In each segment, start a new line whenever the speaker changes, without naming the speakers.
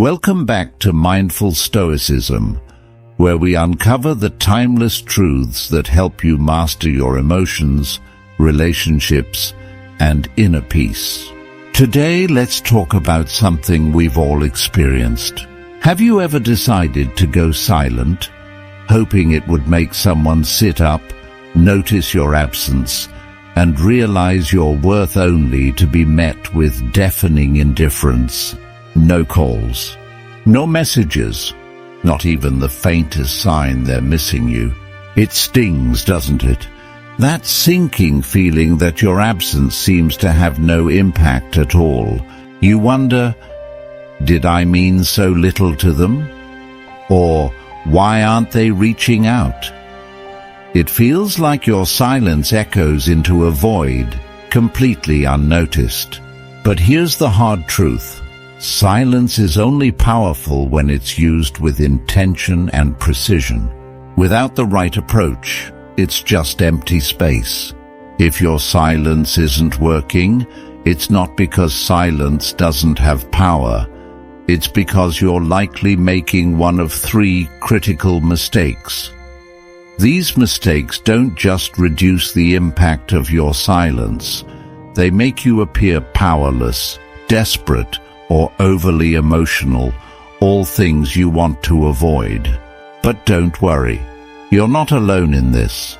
Welcome back to Mindful Stoicism, where we uncover the timeless truths that help you master your emotions, relationships, and inner peace. Today, let's talk about something we've all experienced. Have you ever decided to go silent, hoping it would make someone sit up, notice your absence, and realize your worth only to be met with deafening indifference? No calls, no messages, not even the faintest sign they're missing you. It stings, doesn't it? That sinking feeling that your absence seems to have no impact at all. You wonder, did I mean so little to them? Or why aren't they reaching out? It feels like your silence echoes into a void, completely unnoticed. But here's the hard truth. Silence is only powerful when it's used with intention and precision. Without the right approach, it's just empty space. If your silence isn't working, it's not because silence doesn't have power. It's because you're likely making one of 3 critical mistakes. These mistakes don't just reduce the impact of your silence. They make you appear powerless, desperate, or overly emotional, all things you want to avoid. But don't worry, you're not alone in this.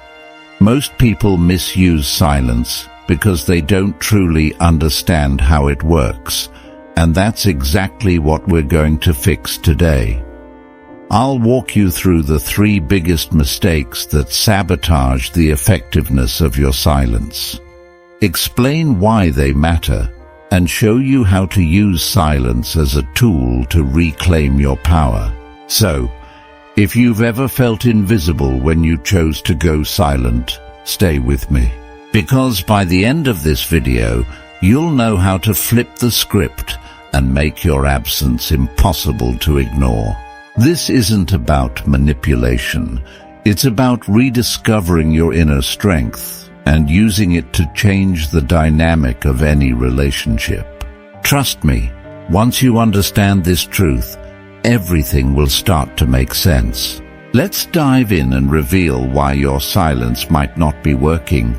Most people misuse silence because they don't truly understand how it works, and that's exactly what we're going to fix today. I'll walk you through the 3 biggest mistakes that sabotage the effectiveness of your silence, explain why they matter, and show you how to use silence as a tool to reclaim your power. So, if you've ever felt invisible when you chose to go silent, stay with me. Because by the end of this video, you'll know how to flip the script and make your absence impossible to ignore. This isn't about manipulation. It's about rediscovering your inner strength and using it to change the dynamic of any relationship. Trust me, once you understand this truth, everything will start to make sense. Let's dive in and reveal why your silence might not be working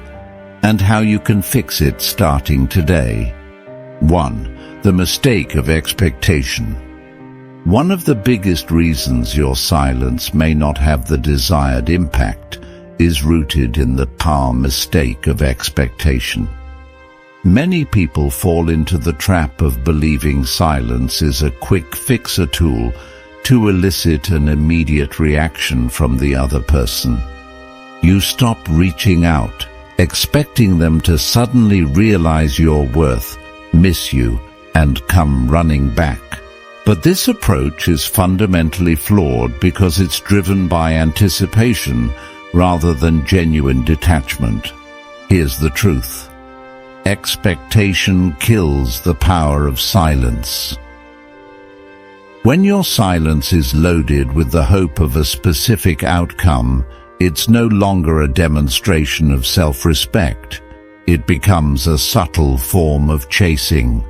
and how you can fix it starting today. 1. The mistake of expectation. One of the biggest reasons your silence may not have the desired impact is rooted in the power mistake of expectation. Many people fall into the trap of believing silence is a quick fixer tool to elicit an immediate reaction from the other person. You stop reaching out, expecting them to suddenly realize your worth, miss you, and come running back. But this approach is fundamentally flawed because it's driven by anticipation rather than genuine detachment. Here's the truth. Expectation kills the power of silence. When your silence is loaded with the hope of a specific outcome, it's no longer a demonstration of self-respect. It becomes a subtle form of chasing.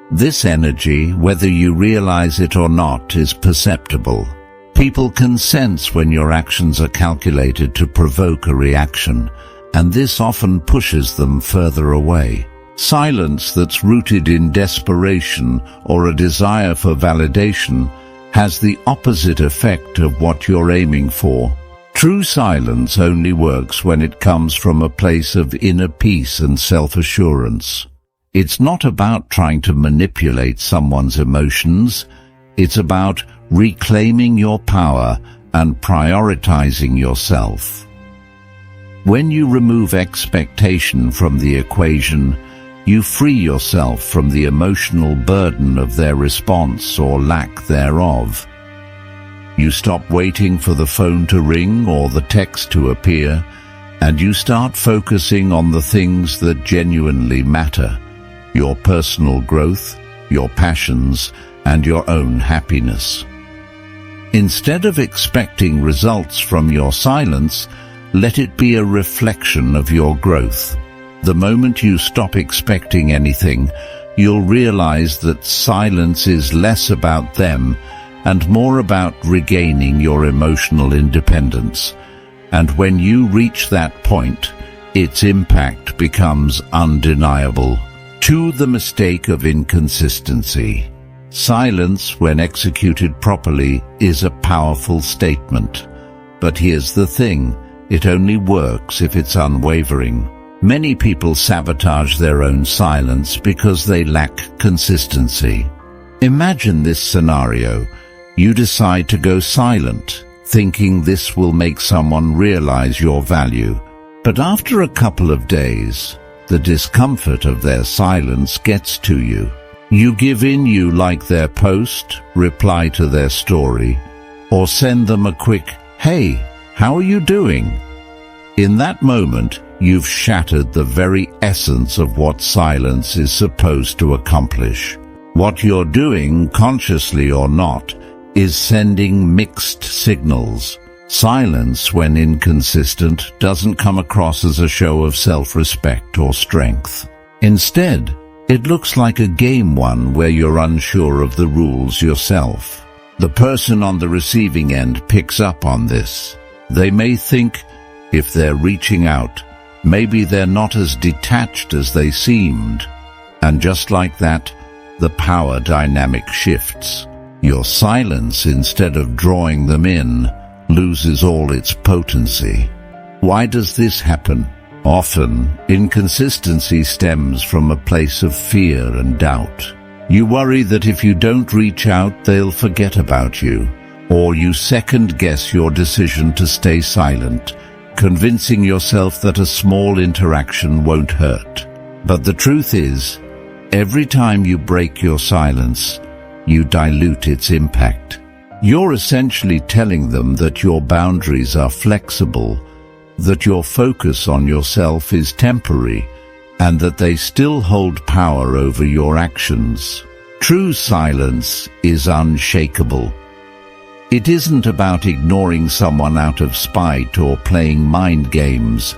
This energy, whether you realize it or not, is perceptible. People can sense when your actions are calculated to provoke a reaction, and this often pushes them further away. Silence that's rooted in desperation or a desire for validation has the opposite effect of what you're aiming for. True silence only works when it comes from a place of inner peace and self-assurance. It's not about trying to manipulate someone's emotions. It's about reclaiming your power and prioritizing yourself. When you remove expectation from the equation, you free yourself from the emotional burden of their response or lack thereof. You stop waiting for the phone to ring or the text to appear, and you start focusing on the things that genuinely matter: your personal growth, your passions, and your own happiness. Instead of expecting results from your silence, let it be a reflection of your growth. The moment you stop expecting anything, you'll realize that silence is less about them and more about regaining your emotional independence. And when you reach that point, its impact becomes undeniable. 2. The mistake of inconsistency. Silence, when executed properly, is a powerful statement. But here's the thing, it only works if it's unwavering. Many people sabotage their own silence because they lack consistency. Imagine this scenario. You decide to go silent, thinking this will make someone realize your value. But after a couple of days, the discomfort of their silence gets to you. You give in, you like their post, reply to their story, or send them a quick, "Hey, how are you doing?" In that moment, you've shattered the very essence of what silence is supposed to accomplish. What you're doing, consciously or not, is sending mixed signals. Silence, when inconsistent, doesn't come across as a show of self-respect or strength. Instead, it looks like a game one where you're unsure of the rules yourself. The person on the receiving end picks up on this. They may think, if they're reaching out, maybe they're not as detached as they seemed. And just like that, the power dynamic shifts. Your silence, instead of drawing them in, loses all its potency. Why does this happen? Often, inconsistency stems from a place of fear and doubt. You worry that if you don't reach out, they'll forget about you, or you second-guess your decision to stay silent, convincing yourself that a small interaction won't hurt. But the truth is, every time you break your silence, you dilute its impact. You're essentially telling them that your boundaries are flexible, that your focus on yourself is temporary, and that they still hold power over your actions. True silence is unshakable. It isn't about ignoring someone out of spite or playing mind games.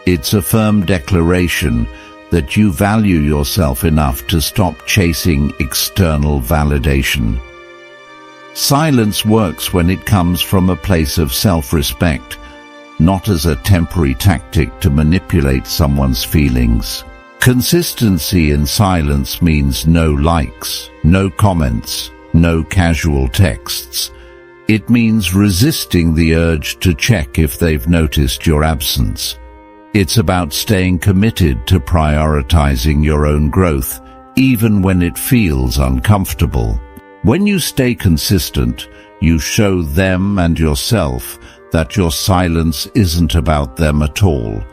It's a firm declaration that you value yourself enough to stop chasing external validation. Silence works when it comes from a place of self-respect, not as a temporary tactic to manipulate someone's feelings. Consistency in silence means no likes, no comments, no casual texts. It means resisting the urge to check if they've noticed your absence. It's about staying committed to prioritizing your own growth, even when it feels uncomfortable. When you stay consistent, you show them and yourself that your silence isn't about them at all.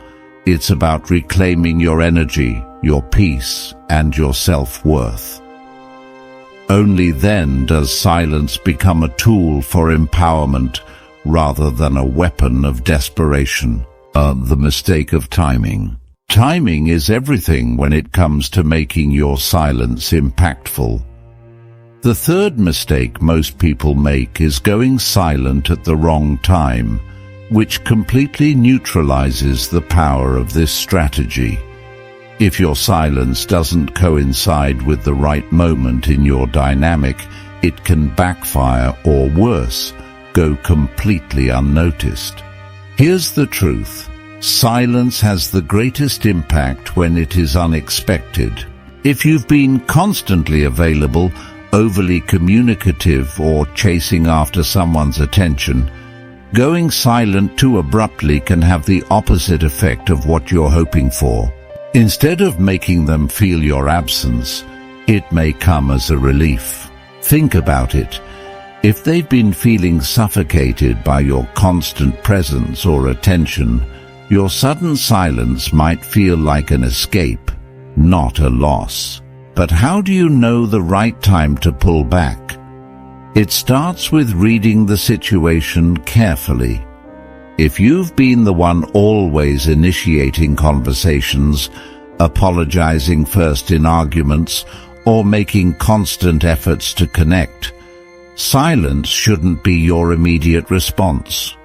It's about reclaiming your energy, your peace, and your self-worth. Only then does silence become a tool for empowerment rather than a weapon of desperation. The mistake of timing. Timing is everything when it comes to making your silence impactful. The third mistake most people make is going silent at the wrong time, which completely neutralizes the power of this strategy. If your silence doesn't coincide with the right moment in your dynamic, it can backfire or worse, go completely unnoticed. Here's the truth. Silence has the greatest impact when it is unexpected. If you've been constantly available, overly communicative, or chasing after someone's attention, going silent too abruptly can have the opposite effect of what you're hoping for. Instead of making them feel your absence, it may come as a relief. Think about it. If they've been feeling suffocated by your constant presence or attention, your sudden silence might feel like an escape, not a loss. But how do you know the right time to pull back? It starts with reading the situation carefully. If you've been the one always initiating conversations, apologizing first in arguments, or making constant efforts to connect, silence shouldn't be your immediate response.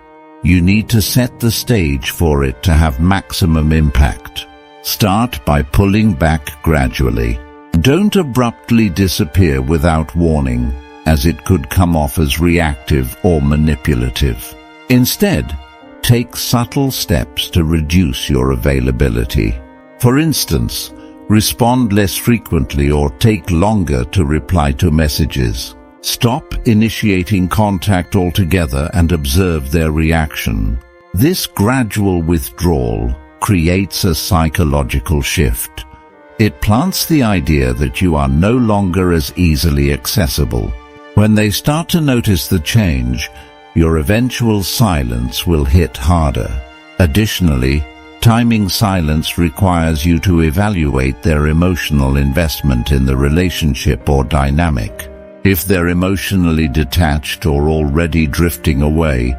You need to set the stage for it to have maximum impact. Start by pulling back gradually. Don't abruptly disappear without warning, as it could come off as reactive or manipulative. Instead, take subtle steps to reduce your availability. For instance, respond less frequently or take longer to reply to messages. Stop initiating contact altogether and observe their reaction. This gradual withdrawal creates a psychological shift. It plants the idea that you are no longer as easily accessible. When they start to notice the change, your eventual silence will hit harder. Additionally, timing silence requires you to evaluate their emotional investment in the relationship or dynamic. If they're emotionally detached or already drifting away,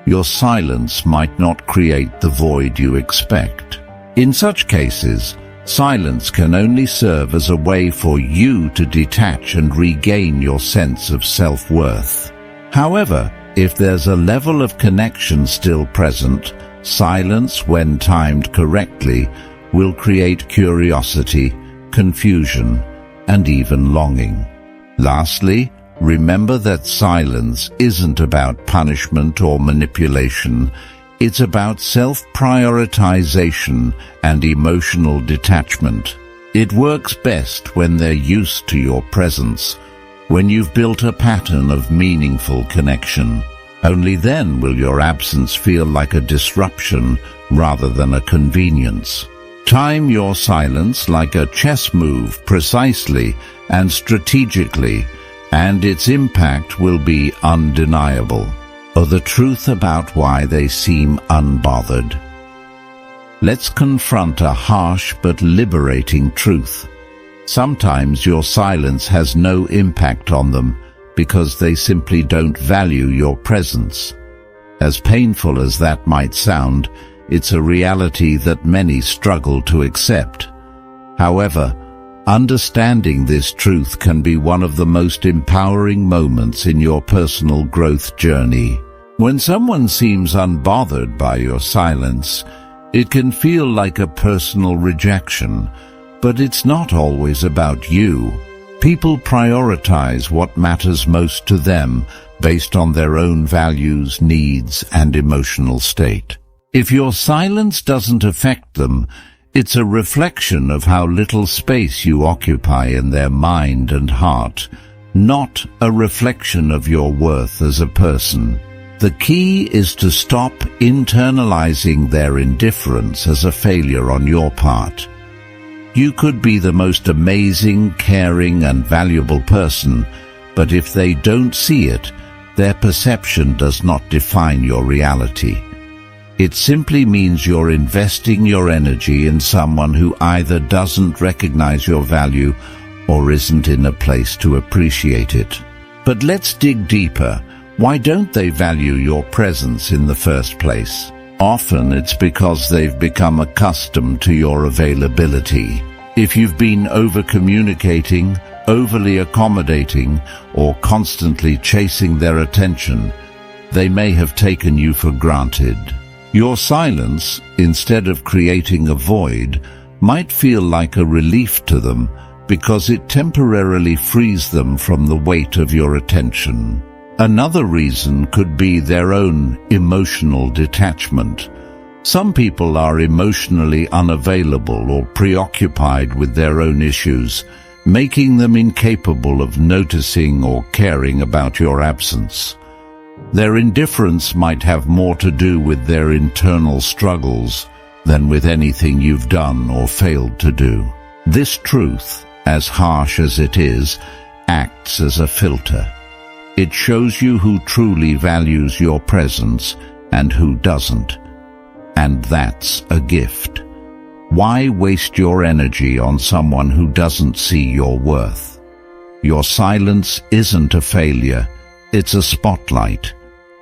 your silence might not create the void you expect. In such cases, silence can only serve as a way for you to detach and regain your sense of self-worth. However, if there's a level of connection still present, silence, when timed correctly, will create curiosity, confusion, and even longing. Lastly, remember that silence isn't about punishment or manipulation. It's about self-prioritization and emotional detachment. It works best when they're used to your presence, when you've built a pattern of meaningful connection. Only then will your absence feel like a disruption rather than a convenience. Time your silence like a chess move precisely and strategically, and its impact will be undeniable. Or the truth about why they seem unbothered. Let's confront a harsh but liberating truth. Sometimes your silence has no impact on them because they simply don't value your presence. As painful as that might sound, it's a reality that many struggle to accept. However, understanding this truth can be one of the most empowering moments in your personal growth journey. When someone seems unbothered by your silence, it can feel like a personal rejection, but it's not always about you. People prioritize what matters most to them based on their own values, needs, and emotional state. If your silence doesn't affect them, it's a reflection of how little space you occupy in their mind and heart, not a reflection of your worth as a person. The key is to stop internalizing their indifference as a failure on your part. You could be the most amazing, caring, and valuable person, but if they don't see it, their perception does not define your reality. It simply means you're investing your energy in someone who either doesn't recognize your value or isn't in a place to appreciate it. But let's dig deeper. Why don't they value your presence in the first place? Often it's because they've become accustomed to your availability. If you've been over-communicating, overly accommodating, or constantly chasing their attention, they may have taken you for granted. Your silence, instead of creating a void, might feel like a relief to them because it temporarily frees them from the weight of your attention. Another reason could be their own emotional detachment. Some people are emotionally unavailable or preoccupied with their own issues, making them incapable of noticing or caring about your absence. Their indifference might have more to do with their internal struggles than with anything you've done or failed to do. This truth, as harsh as it is, acts as a filter. It shows you who truly values your presence and who doesn't. And that's a gift. Why waste your energy on someone who doesn't see your worth? Your silence isn't a failure. It's a spotlight,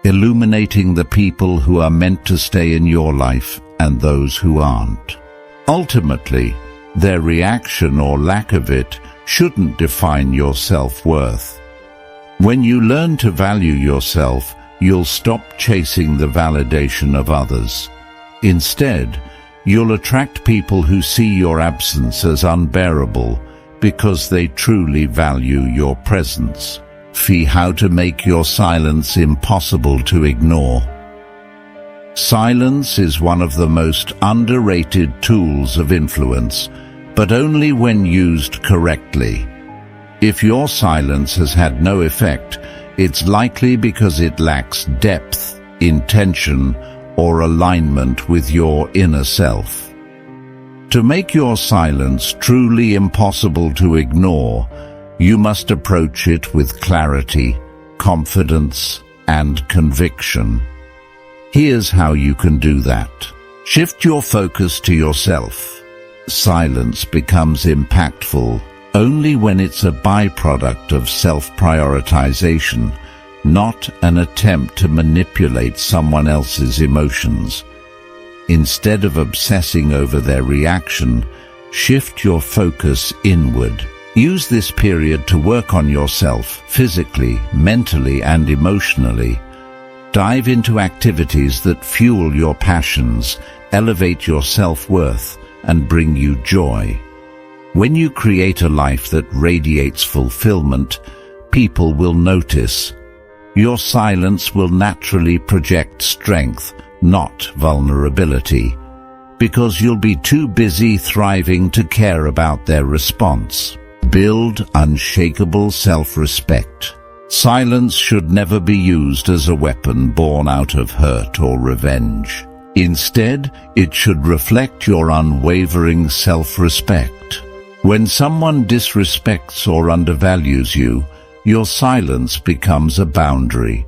illuminating the people who are meant to stay in your life and those who aren't. Ultimately, their reaction or lack of it shouldn't define your self-worth. When you learn to value yourself, you'll stop chasing the validation of others. Instead, you'll attract people who see your absence as unbearable, because they truly value your presence. How to make your silence impossible to ignore. Silence is one of the most underrated tools of influence, but only when used correctly. If your silence has had no effect, it's likely because it lacks depth, intention, or alignment with your inner self. To make your silence truly impossible to ignore, you must approach it with clarity, confidence, and conviction. Here's how you can do that. Shift your focus to yourself. Silence becomes impactful only when it's a byproduct of self-prioritization, not an attempt to manipulate someone else's emotions. Instead of obsessing over their reaction, shift your focus inward. Use this period to work on yourself physically, mentally, and emotionally. Dive into activities that fuel your passions, elevate your self-worth, and bring you joy. When you create a life that radiates fulfillment, people will notice. Your silence will naturally project strength, not vulnerability, because you'll be too busy thriving to care about their response. Build unshakable self-respect. Silence should never be used as a weapon born out of hurt or revenge. Instead, it should reflect your unwavering self-respect. When someone disrespects or undervalues you, your silence becomes a boundary,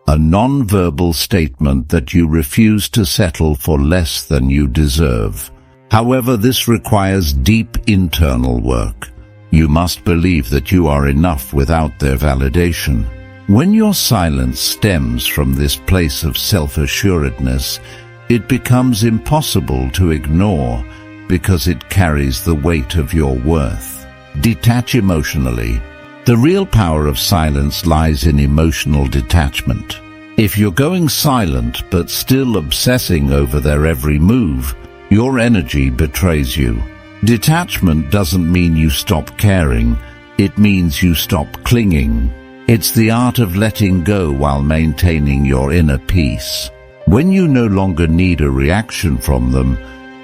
a non-verbal statement that you refuse to settle for less than you deserve. However, this requires deep internal work. You must believe that you are enough without their validation. When your silence stems from this place of self-assuredness, it becomes impossible to ignore because it carries the weight of your worth. Detach emotionally. The real power of silence lies in emotional detachment. If you're going silent but still obsessing over their every move, your energy betrays you. Detachment doesn't mean you stop caring, it means you stop clinging. It's the art of letting go while maintaining your inner peace. When you no longer need a reaction from them,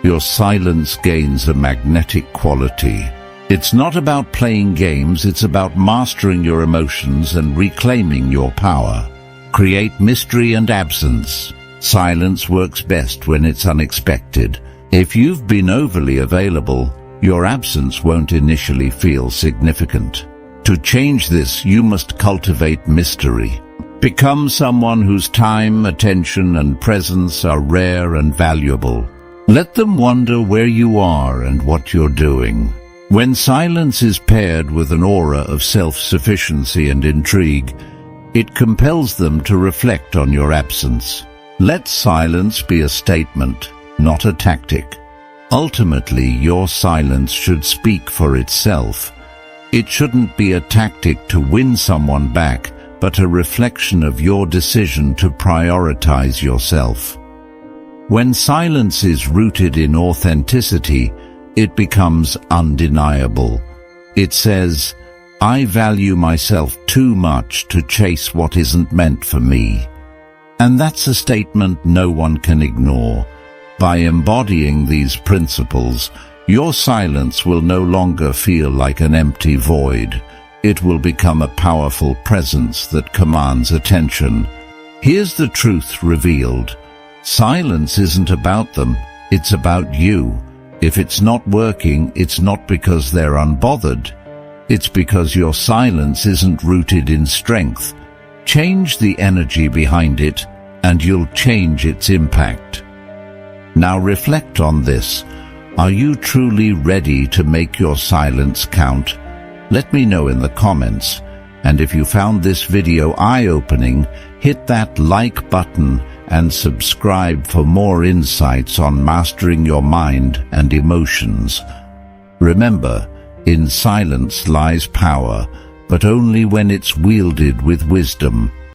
your silence gains a magnetic quality. It's not about playing games, it's about mastering your emotions and reclaiming your power. Create mystery and absence. Silence works best when it's unexpected. If you've been overly available, your absence won't initially feel significant. To change this, you must cultivate mystery. Become someone whose time, attention, and presence are rare and valuable. Let them wonder where you are and what you're doing. When silence is paired with an aura of self-sufficiency and intrigue, it compels them to reflect on your absence. Let silence be a statement, not a tactic. Ultimately, your silence should speak for itself. It shouldn't be a tactic to win someone back, but a reflection of your decision to prioritize yourself. When silence is rooted in authenticity, it becomes undeniable. It says, I value myself too much to chase what isn't meant for me. And that's a statement no one can ignore. By embodying these principles, your silence will no longer feel like an empty void. It will become a powerful presence that commands attention. Here's the truth revealed. Silence isn't about them, it's about you. If it's not working, it's not because they're unbothered. It's because your silence isn't rooted in strength. Change the energy behind it, and you'll change its impact. Now reflect on this. Are you truly ready to make your silence count? Let me know in the comments. And if you found this video eye-opening, hit that like button and subscribe for more insights on mastering your mind and emotions. Remember, in silence lies power, but only when it's wielded with wisdom.